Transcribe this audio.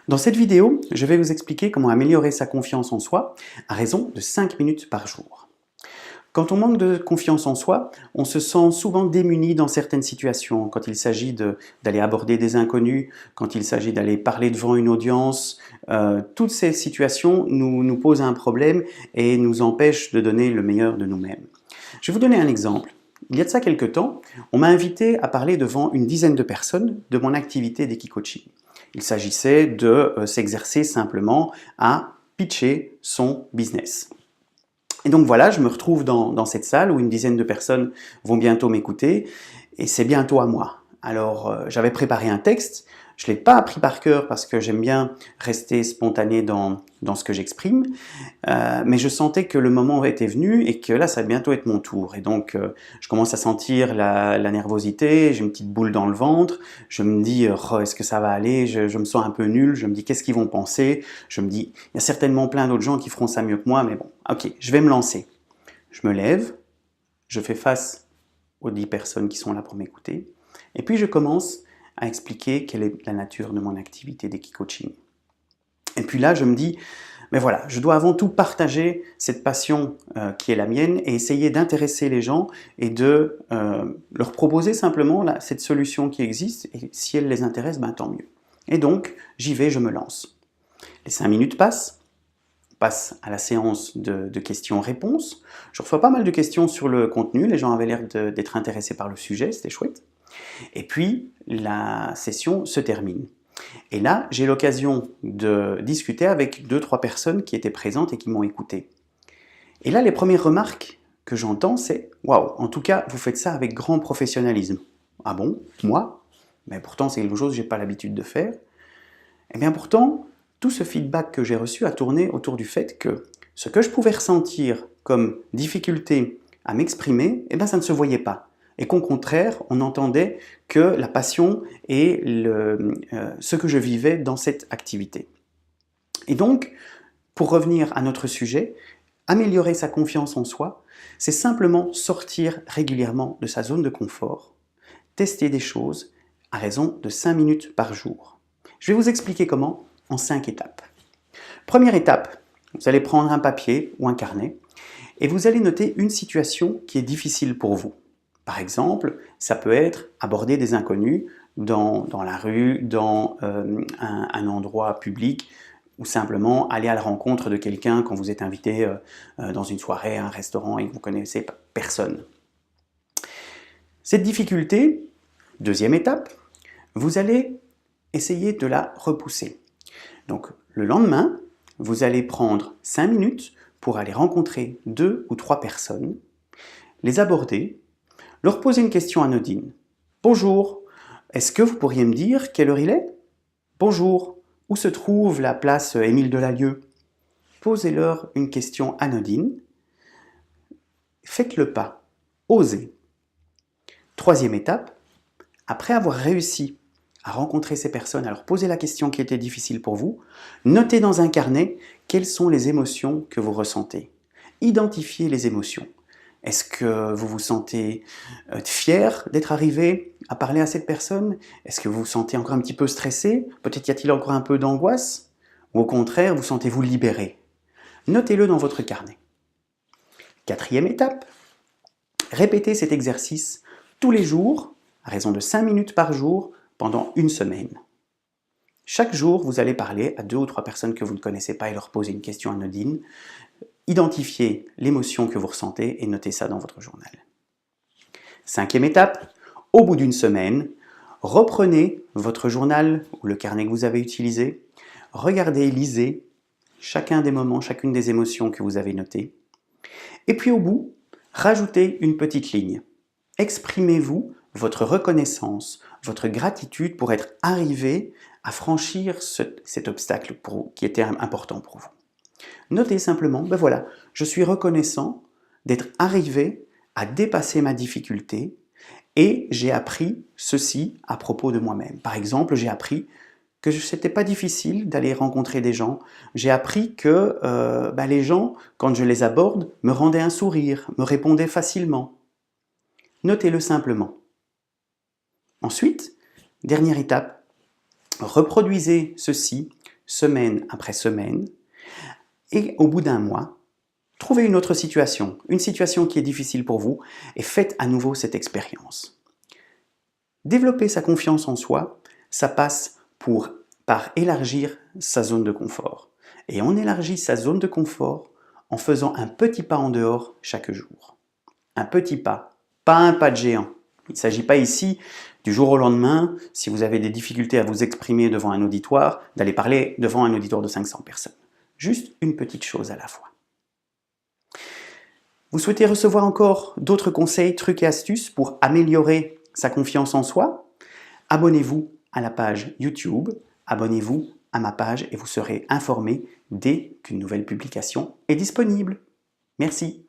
Dans cette vidéo, je vais vous expliquer comment améliorer sa confiance en soi à raison de 5 minutes par jour. Quand on manque de confiance en soi, on se sent souvent démuni dans certaines situations, quand il s'agit d'aller aborder des inconnus, quand il s'agit d'aller parler devant une audience. Toutes ces situations nous posent un problème et nous empêchent de donner le meilleur de nous-mêmes. Je vais vous donner un exemple. Il y a de ça quelques temps, on m'a invité à parler devant une dizaine de personnes de mon activité d'Equicoaching. Il s'agissait de s'exercer simplement à pitcher son business. Et donc voilà, je me retrouve dans cette salle où une dizaine de personnes vont bientôt m'écouter et c'est bientôt à moi. Alors j'avais préparé un texte, je ne l'ai pas appris par cœur parce que j'aime bien rester spontané dans ce que j'exprime, mais je sentais que le moment était venu et que là ça va bientôt être mon tour. Et donc je commence à sentir la nervosité, j'ai une petite boule dans le ventre, je me dis oh, est-ce que ça va aller, je me sens un peu nul, je me dis qu'est-ce qu'ils vont penser, je me dis il y a certainement plein d'autres gens qui feront ça mieux que moi, mais bon, ok, je vais me lancer. Je me lève, je fais face aux 10 personnes qui sont là pour m'écouter, et puis je commence à expliquer quelle est la nature de mon activité d'Equicoaching. Et puis là, je me dis, mais voilà, je dois avant tout partager cette passion qui est la mienne et essayer d'intéresser les gens et de leur proposer simplement cette solution qui existe, et si elle les intéresse, ben, tant mieux. Et donc, j'y vais, je me lance. Les 5 minutes passent, on passe à la séance de questions-réponses. Je reçois pas mal de questions sur le contenu, les gens avaient l'air d'être intéressés par le sujet, c'était chouette. Et puis, la session se termine. Et là, j'ai l'occasion de discuter avec 2-3 personnes qui étaient présentes et qui m'ont écouté. Et là, les premières remarques que j'entends, c'est « Waouh, en tout cas, vous faites ça avec grand professionnalisme. » Ah bon? Moi? Mais pourtant, c'est quelque chose que je n'ai pas l'habitude de faire. Eh bien pourtant, tout ce feedback que j'ai reçu a tourné autour du fait que ce que je pouvais ressentir comme difficulté à m'exprimer, eh bien ça ne se voyait pas. Et qu'au contraire, on entendait que la passion et ce que je vivais dans cette activité. Et donc, pour revenir à notre sujet, améliorer sa confiance en soi, c'est simplement sortir régulièrement de sa zone de confort, tester des choses à raison de 5 minutes par jour. Je vais vous expliquer comment en 5 étapes. Première étape, vous allez prendre un papier ou un carnet et vous allez noter une situation qui est difficile pour vous. Par exemple, ça peut être aborder des inconnus dans la rue, dans un endroit public, ou simplement aller à la rencontre de quelqu'un quand vous êtes invité dans une soirée, à un restaurant et que vous ne connaissez personne. Cette difficulté, deuxième étape, vous allez essayer de la repousser. Donc le lendemain, vous allez prendre 5 minutes pour aller rencontrer 2 ou 3 personnes, les aborder, leur poser une question anodine. Bonjour, est-ce que vous pourriez me dire quelle heure il est? Bonjour, où se trouve la place Émile Delalieu? Posez-leur une question anodine. Faites le pas, osez. Troisième étape, après avoir réussi à rencontrer ces personnes, à leur poser la question qui était difficile pour vous, notez dans un carnet quelles sont les émotions que vous ressentez. Identifiez les émotions. Est-ce que vous vous sentez fier d'être arrivé à parler à cette personne? Est-ce que vous vous sentez encore un petit peu stressé? Peut-être y a-t-il encore un peu d'angoisse? Ou au contraire, vous sentez-vous libéré? Notez-le dans votre carnet. Quatrième étape, répétez cet exercice tous les jours, à raison de 5 minutes par jour, pendant une semaine. Chaque jour, vous allez parler à 2 ou 3 personnes que vous ne connaissez pas et leur poser une question anodine. Identifiez l'émotion que vous ressentez et notez ça dans votre journal. Cinquième étape, au bout d'une semaine, reprenez votre journal ou le carnet que vous avez utilisé, regardez, lisez chacun des moments, chacune des émotions que vous avez notées, et puis au bout, rajoutez une petite ligne. Exprimez-vous votre reconnaissance, votre gratitude pour être arrivé à franchir cet obstacle qui était important pour vous. Notez simplement, ben voilà, je suis reconnaissant d'être arrivé à dépasser ma difficulté et j'ai appris ceci à propos de moi-même. Par exemple, j'ai appris que ce n'était pas difficile d'aller rencontrer des gens. J'ai appris que les gens, quand je les aborde, me rendaient un sourire, me répondaient facilement. Notez-le simplement. Ensuite, dernière étape, reproduisez ceci semaine après semaine, et au bout d'un mois, trouvez une autre situation, une situation qui est difficile pour vous, et faites à nouveau cette expérience. Développer sa confiance en soi, ça passe par élargir sa zone de confort. Et on élargit sa zone de confort en faisant un petit pas en dehors chaque jour. Un petit pas, pas un pas de géant. Il ne s'agit pas ici, du jour au lendemain, si vous avez des difficultés à vous exprimer devant un auditoire, d'aller parler devant un auditoire de 500 personnes. Juste une petite chose à la fois. Vous souhaitez recevoir encore d'autres conseils, trucs et astuces pour améliorer sa confiance en soi? Abonnez-vous à la page YouTube, abonnez-vous à ma page et vous serez informé dès qu'une nouvelle publication est disponible. Merci.